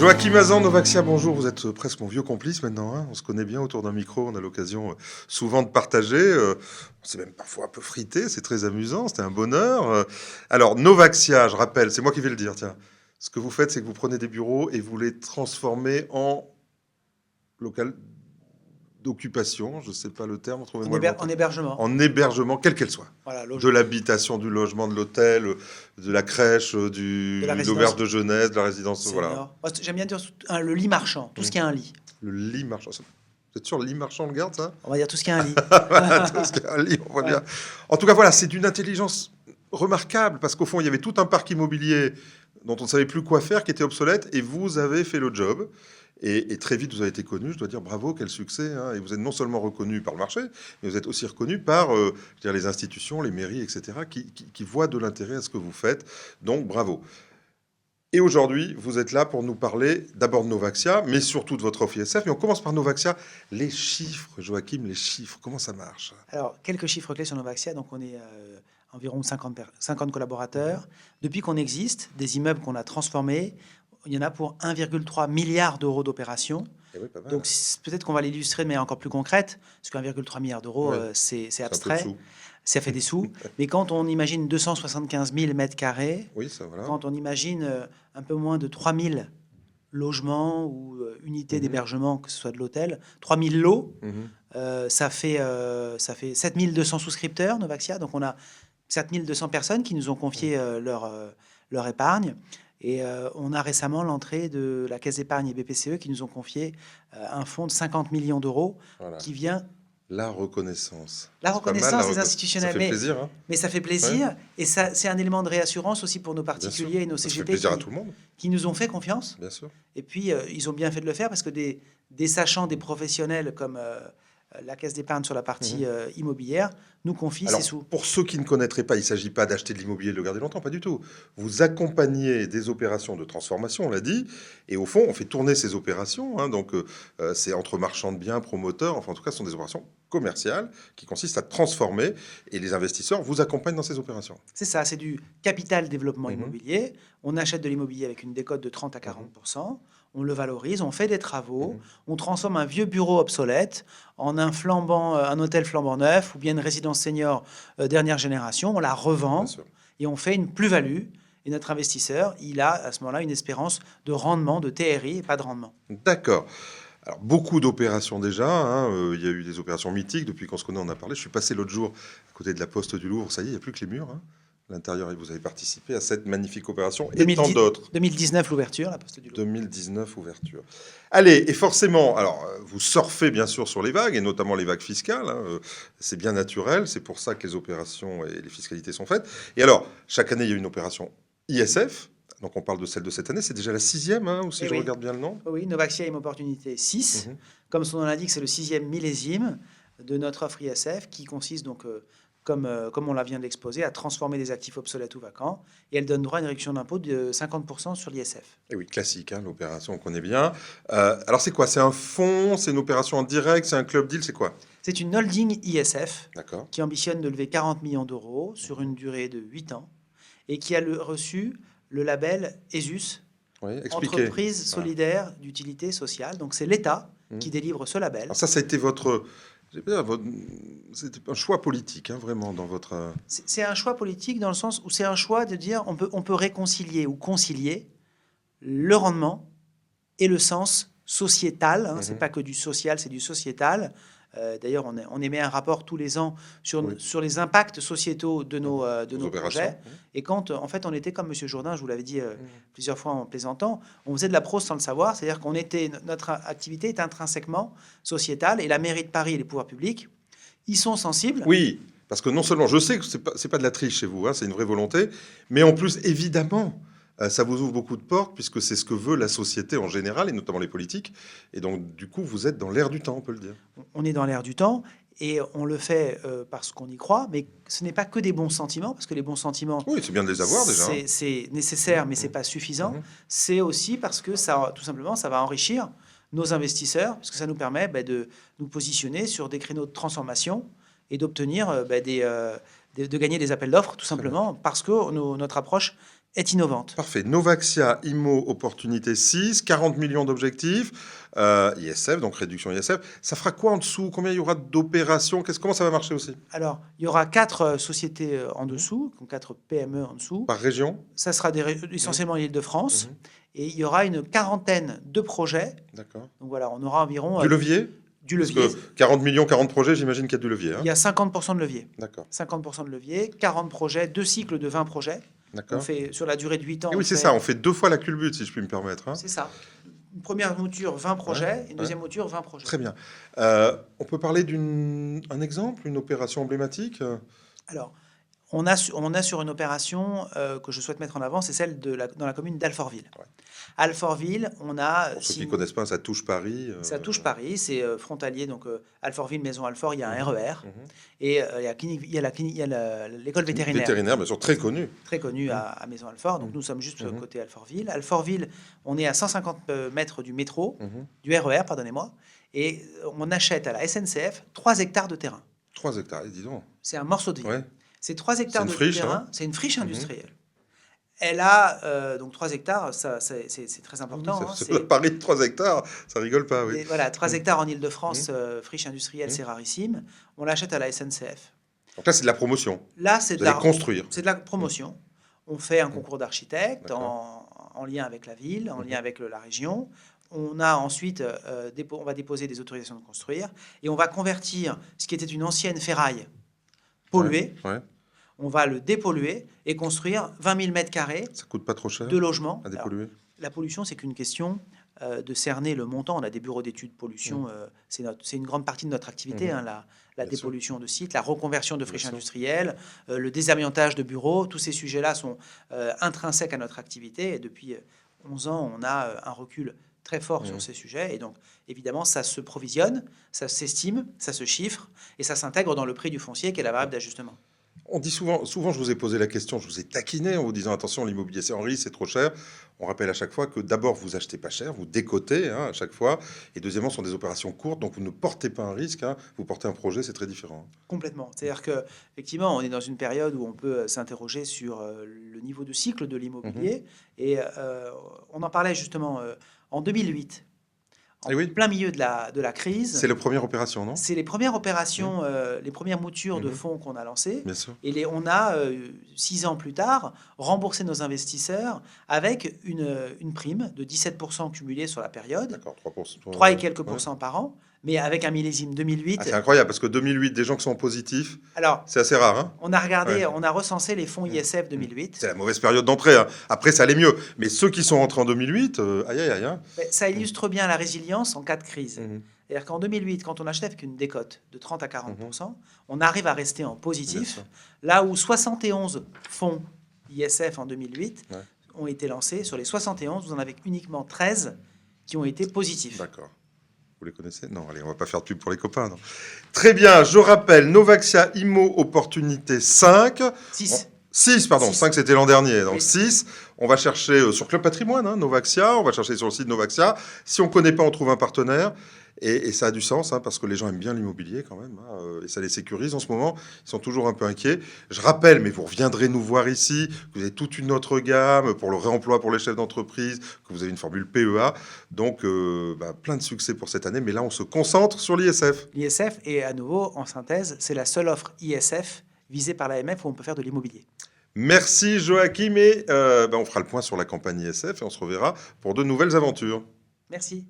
Joachim Hazan, Novaxia, bonjour. Vous êtes presque mon vieux complice maintenant. Hein, on se connaît bien autour d'un micro. On a l'occasion souvent de partager. On s'est même parfois un peu frité. C'est très amusant. C'était un bonheur. Alors, Novaxia, je rappelle, c'est moi qui vais le dire. Tiens, ce que vous faites, c'est que vous prenez des bureaux et vous les transformez en local d'occupation. Je ne sais pas le terme. En hébergement. En hébergement, quel qu'elle soit. Voilà, de l'habitation, du logement, de l'hôtel, de la crèche, de l'auberge de jeunesse, de la résidence. Voilà. Moi, j'aime bien dire le lit marchand, tout ce qui a un lit. Le lit marchand. Vous êtes sûr, le lit marchand, on le garde, ça? On va dire tout ce qui a un lit. Tout ce qui a un lit, on voit bien. En tout cas, voilà, c'est d'une intelligence remarquable, parce qu'au fond, il y avait tout un parc immobilier dont on ne savait plus quoi faire, qui était obsolète, et vous avez fait le job. Et très vite, vous avez été connu, je dois dire bravo, quel succès. Hein. Et vous êtes non seulement reconnu par le marché, mais vous êtes aussi reconnu par les institutions, les mairies, etc., qui voient de l'intérêt à ce que vous faites. Donc, bravo. Et aujourd'hui, vous êtes là pour nous parler d'abord de Novaxia, mais surtout de votre offre ISF. Mais on commence par Novaxia. Les chiffres, Joachim, les chiffres, comment ça marche? Alors, quelques chiffres clés sur Novaxia. Donc, on est environ 50 collaborateurs. Depuis qu'on existe, des immeubles qu'on a transformés, il y en a pour 1,3 milliard d'euros d'opérations. Oui, donc, peut-être qu'on va l'illustrer de manière encore plus concrète, parce qu'1,3 milliard d'euros, c'est abstrait. Ça fait des sous. Mais quand on imagine 275 000 mètres carrés, quand on imagine un peu moins de 3 000 logements ou unités d'hébergement, que ce soit de l'hôtel, 3 000 lots, ça fait 7 200 souscripteurs, Novaxia. Donc, on a 7 200 personnes qui nous ont confié leur épargne. Et on a récemment l'entrée de la Caisse d'épargne et BPCE qui nous ont confié un fonds de 50 millions d'euros qui vient... La reconnaissance. La reconnaissance des institutionnels. Ça fait plaisir. Hein, mais ça fait plaisir. Ouais. Et c'est un élément de réassurance aussi pour nos particuliers et nos CGP ça fait plaisir à tout le monde. Qui nous ont fait confiance. Bien sûr. Et puis, ils ont bien fait de le faire parce que des sachants, des professionnels comme la Caisse d'épargne sur la partie immobilière nous confient ces sous. Pour ceux qui ne connaîtraient pas, il ne s'agit pas d'acheter de l'immobilier et de le garder longtemps, pas du tout. Vous accompagnez des opérations de transformation, on l'a dit, et au fond, on fait tourner ces opérations. Hein, donc, c'est entre marchands de biens, promoteurs, enfin, en tout cas, ce sont des opérations commerciales qui consistent à transformer, et les investisseurs vous accompagnent dans ces opérations. C'est ça, c'est du capital développement immobilier. On achète de l'immobilier avec une décote de 30 à 40%. On le valorise, on fait des travaux, on transforme un vieux bureau obsolète en un hôtel flambant neuf ou bien une résidence senior dernière génération. On la revend et on fait une plus-value. Et notre investisseur, il a à ce moment-là une espérance de rendement, de TRI et pas de rendement. D'accord. Alors, beaucoup d'opérations déjà. Hein. Il y a eu des opérations mythiques. Depuis qu'on se connaît, on a parlé. Je suis passé l'autre jour à côté de la Poste du Louvre. Ça y est, il n'y a plus que les murs. Hein. L'intérieur, et vous avez participé à cette magnifique opération et tant d'autres. 2019, l'ouverture, la Poste du Louvre. 2019, ouverture. Allez, et forcément, alors, vous surfez bien sûr sur les vagues, et notamment les vagues fiscales. Hein, c'est bien naturel, c'est pour ça que les opérations et les fiscalités sont faites. Et alors, chaque année, il y a une opération ISF. Donc, on parle de celle de cette année. C'est déjà la 6e, hein, ou si je regarde bien le nom. Oui, Novaxia Imo Opportunité 6. Comme son nom l'indique, c'est le 6e millésime de notre offre ISF qui consiste donc... Comme on la vient de l'exposer, à transformer des actifs obsolètes ou vacants. Et elle donne droit à une réduction d'impôt de 50% sur l'ISF. Et oui, classique, hein, l'opération, on connaît bien. Alors, c'est quoi? C'est un fonds? C'est une opération en direct? C'est un club deal? C'est quoi? C'est une holding ISF qui ambitionne de lever 40 millions d'euros sur une durée de 8 ans et qui a reçu le label ESUS, Entreprise solidaire d'utilité sociale. Donc, c'est l'État qui délivre ce label. Alors ça a été c'était un choix politique, hein, vraiment, dans votre... C'est un choix politique dans le sens où c'est un choix de dire on peut réconcilier ou concilier le rendement et le sens sociétal. Hein, c'est pas que du social, c'est du sociétal. D'ailleurs, on émet un rapport tous les ans sur les impacts sociétaux de nos projets. Et quand, en fait, on était comme M. Jourdain, je vous l'avais dit plusieurs fois en plaisantant, on faisait de la prose sans le savoir, c'est-à-dire notre activité est intrinsèquement sociétale, et la mairie de Paris et les pouvoirs publics, ils sont sensibles. Oui, parce que non seulement, je sais que c'est pas de la triche chez vous, hein, c'est une vraie volonté, mais en plus, évidemment, ça vous ouvre beaucoup de portes, puisque c'est ce que veut la société en général, et notamment les politiques. Et donc, du coup, vous êtes dans l'air du temps, on peut le dire. On est dans l'air du temps, et on le fait parce qu'on y croit, mais ce n'est pas que des bons sentiments, parce que les bons sentiments... Oui, c'est bien de les avoir, déjà. C'est nécessaire, mais ce n'est pas suffisant. C'est aussi parce que, tout simplement, ça va enrichir nos investisseurs, parce que ça nous permet de nous positionner sur des créneaux de transformation et d'obtenir de gagner des appels d'offres, tout simplement, parce que notre approche est innovante. Parfait. Novaxia Immo Opportunité 6, 40 millions d'objectifs, ISF, donc réduction ISF. Ça fera quoi en dessous? Combien il y aura d'opérations? Comment ça va marcher aussi? Alors, il y aura 4 sociétés en dessous, 4 PME en dessous. Par région? Ça sera essentiellement l'Île-de-France. Et il y aura une quarantaine de projets. D'accord. Donc voilà, on aura environ... Du levier? Du levier. Parce que 40 millions, 40 projets, j'imagine qu'il y a du levier. Il y a 50% de levier. D'accord. 50% de levier, 40 projets, 2 cycles de 20 projets. On fait sur la durée de 8 ans. Et oui, c'est ça, on fait 2 fois la culbute, si je puis me permettre. C'est ça. Une première mouture, 20 projets, une deuxième mouture, 20 projets. Très bien. On peut parler d'un exemple, une opération emblématique? Alors, on a sur une opération que je souhaite mettre en avant, c'est celle dans la commune d'Alfortville. Ouais. Alfortville, on a... Pour ceux qui ne connaissent pas, ça touche Paris. Ça touche Paris, c'est frontalier, donc Alfortville, Maison Alfort, il y a un RER. Et il y a l'école vétérinaire. Vétérinaire, bien sûr, très connue. Très connue à Maison Alfort, donc nous sommes juste côté Alfortville. Alfortville, on est à 150 mètres du métro, du RER, pardonnez-moi, et on achète à la SNCF 3 hectares de terrain. 3 hectares, dis donc. C'est un morceau de vie. Ouais. C'est 3 hectares de terrain, c'est une friche industrielle. Elle a donc 3 hectares, c'est très important. Paris de 3 hectares, ça rigole pas. Oui. Et voilà, 3 hectares en Ile-de-France, friche industrielle, c'est rarissime. On l'achète à la SNCF. Donc là, c'est de la promotion. Là, c'est de la construire. C'est de la promotion. On fait un concours d'architectes en lien avec la ville, en lien avec la région. On a ensuite, on va déposer des autorisations de construire et on va convertir ce qui était une ancienne ferraille polluée. On va le dépolluer et construire 20 000 mètres carrés. Ça coûte pas trop cher de logements. À dépolluer. Alors, la pollution, c'est qu'une question de cerner le montant. On a des bureaux d'études pollution. C'est une grande partie de notre activité, la dépollution de sites, la reconversion de friches industrielles, le désamiantage de bureaux. Tous ces sujets-là sont intrinsèques à notre activité. Et depuis 11 ans, on a un recul très fort sur ces sujets. Et donc, évidemment, ça se provisionne, ça s'estime, ça se chiffre et ça s'intègre dans le prix du foncier qui est la variable d'ajustement. On dit souvent, je vous ai posé la question, je vous ai taquiné en vous disant attention, l'immobilier c'est en risque, c'est trop cher. On rappelle à chaque fois que d'abord vous achetez pas cher, vous décotez à chaque fois, et deuxièmement, ce sont des opérations courtes, donc vous ne portez pas un risque, vous portez un projet, c'est très différent. Complètement. C'est-à-dire que effectivement, on est dans une période où on peut s'interroger sur le niveau de cycle de l'immobilier, et on en parlait justement en 2008. En plein milieu de la crise. C'est la première opération, non? C'est les premières opérations, les premières moutures de fonds qu'on a lancées. Bien sûr. Et on a, 6 ans plus tard, remboursé nos investisseurs avec une prime de 17% cumulée sur la période. D'accord, 3%. 3 et quelques pourcents par an. Mais avec un millésime 2008. C'est incroyable, parce que 2008, des gens qui sont positifs, alors, c'est assez rare. Hein, on a regardé, on a recensé les fonds ISF 2008. C'est la mauvaise période d'entrée. Après, ça allait mieux. Mais ceux qui sont rentrés en 2008, aïe. Ça illustre bien la résilience en cas de crise. C'est-à-dire qu'en 2008, quand on achetait avec une décote de 30 à 40%, on arrive à rester en positif. Là où 71 fonds ISF en 2008 ont été lancés, sur les 71, vous en avez uniquement 13 qui ont été positifs. D'accord. Vous les connaissez? Non, allez, on va pas faire de pub pour les copains. Non. Très bien, je rappelle, Novaxia Immo Opportunité 5. 6, pardon. 6. 5, c'était l'an dernier. Donc 6, on va chercher sur Club Patrimoine, Novaxia, on va chercher sur le site Novaxia. Si on ne connaît pas, on trouve un partenaire. Et ça a du sens, parce que les gens aiment bien l'immobilier quand même, et ça les sécurise en ce moment. Ils sont toujours un peu inquiets. Je rappelle, mais vous reviendrez nous voir ici, que vous avez toute une autre gamme pour le réemploi pour les chefs d'entreprise, que vous avez une formule PEA. Donc, plein de succès pour cette année. Mais là, on se concentre sur l'ISF. L'ISF, et à nouveau, en synthèse, c'est la seule offre ISF visée par l'AMF où on peut faire de l'immobilier. Merci Joachim. Et on fera le point sur la campagne ISF et on se reverra pour de nouvelles aventures. Merci.